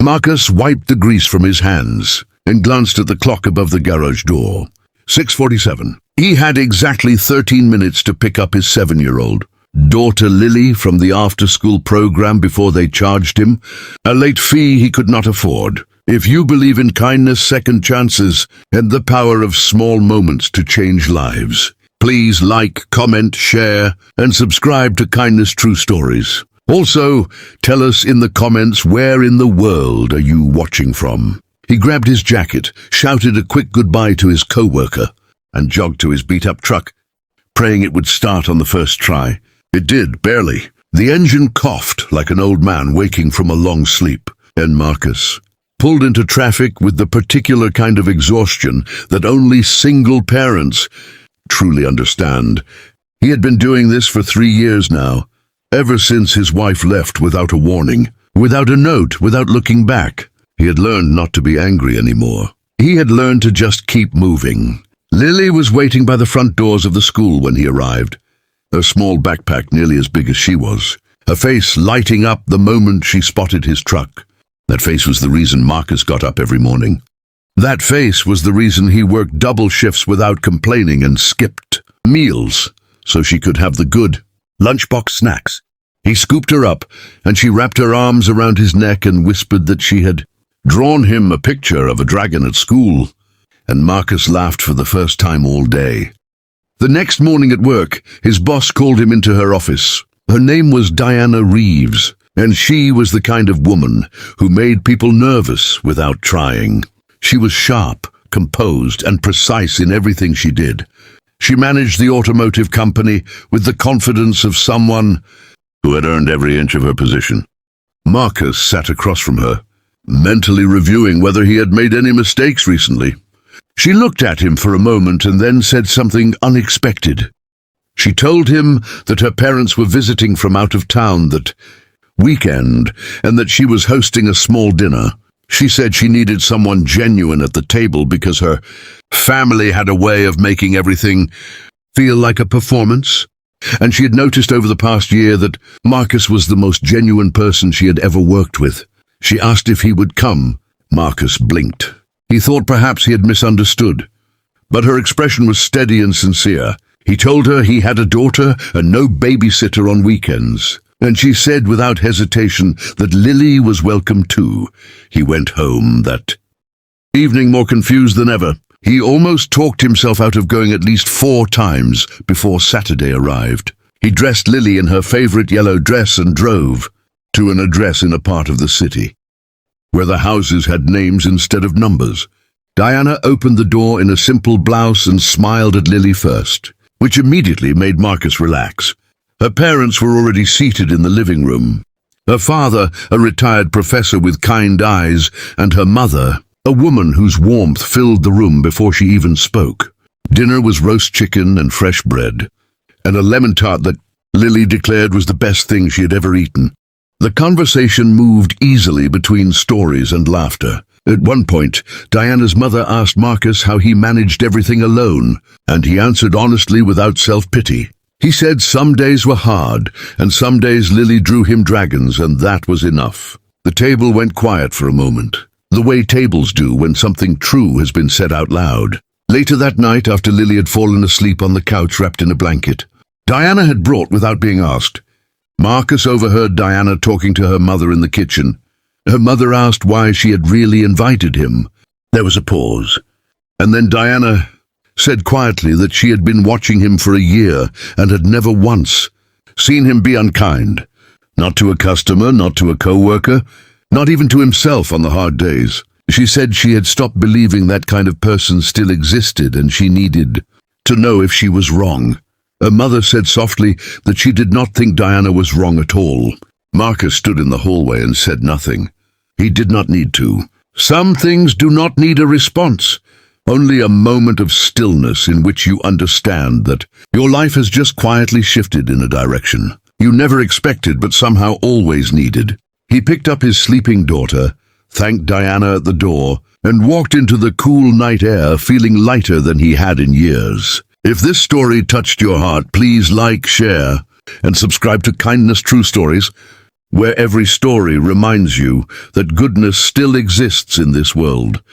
Marcus wiped the grease from his hands and glanced at the clock above the garage door. 6:47. He had exactly 13 minutes to pick up his 7-year-old daughter Lily from the after-school program before they charged him a late fee he could not afford. If you believe in kindness, second chances, and the power of small moments to change lives, please like, comment, share, and subscribe to Kindness True Stories. Also, tell us in the comments where in the world are you watching from. He grabbed his jacket, shouted a quick goodbye to his co-worker, and jogged to his beat-up truck, praying it would start on the first try. It did, barely. The engine coughed like an old man waking from a long sleep, and Marcus pulled into traffic with the particular kind of exhaustion that only single parents truly understand. He had been doing this for 3 years now, ever since his wife left without a warning, without a note, without looking back. He had learned not to be angry anymore. He had learned to just keep moving. Lily was waiting by the front doors of the school when he arrived, her small backpack nearly as big as she was, her face lighting up the moment she spotted his truck. That face was the reason Marcus got up every morning. That face was the reason he worked double shifts without complaining and skipped meals so she could have the good lunchbox snacks. He scooped her up, and she wrapped her arms around his neck and whispered that she had drawn him a picture of a dragon at school, and Marcus laughed for the first time all day. The next morning at work, his boss called him into her office. Her name was Diana Reeves, and she was the kind of woman who made people nervous without trying. She was sharp, composed, and precise in everything she did. She managed the automotive company with the confidence of someone who had earned every inch of her position. Marcus sat across from her, mentally reviewing whether he had made any mistakes recently. She looked at him for a moment and then said something unexpected. She told him that her parents were visiting from out of town that weekend and that she was hosting a small dinner. She said she needed someone genuine at the table because her family had a way of making everything feel like a performance, and she had noticed over the past year that Marcus was the most genuine person she had ever worked with. She asked if he would come. Marcus blinked. He thought perhaps he had misunderstood, but her expression was steady and sincere. He told her he had a daughter and no babysitter on weekends, and she said without hesitation that Lily was welcome too. He went home that evening more confused than ever. He almost talked himself out of going at least 4 times before Saturday arrived. He dressed Lily in her favorite yellow dress and drove to an address in a part of the city where the houses had names instead of numbers. Diana opened the door in a simple blouse and smiled at Lily first, which immediately made Marcus relax. Her parents were already seated in the living room. Her father, a retired professor with kind eyes, and her mother, a woman whose warmth filled the room before she even spoke. Dinner was roast chicken and fresh bread, and a lemon tart that Lily declared was the best thing she had ever eaten. The conversation moved easily between stories and laughter. At one point, Diana's mother asked Marcus how he managed everything alone, and he answered honestly without self-pity. He said some days were hard, and some days Lily drew him dragons, and that was enough. The table went quiet for a moment, the way tables do when something true has been said out loud. Later that night, after Lily had fallen asleep on the couch wrapped in a blanket, Diana had brought without being asked. Marcus overheard Diana talking to her mother in the kitchen. Her mother asked why she had really invited him. There was a pause, and then Diana said quietly that she had been watching him for a year and had never once seen him be unkind. Not to a customer, not to a co-worker, not even to himself on the hard days. She said she had stopped believing that kind of person still existed, and she needed to know if she was wrong. Her mother said softly that she did not think Diana was wrong at all. Marcus stood in the hallway and said nothing. He did not need to. Some things do not need a response, only a moment of stillness in which you understand that your life has just quietly shifted in a direction you never expected but somehow always needed. He picked up his sleeping daughter, thanked Diana at the door, and walked into the cool night air feeling lighter than he had in years. If this story touched your heart, please like, share, and subscribe to Kindness True Stories. where every story reminds you that goodness still exists in this world.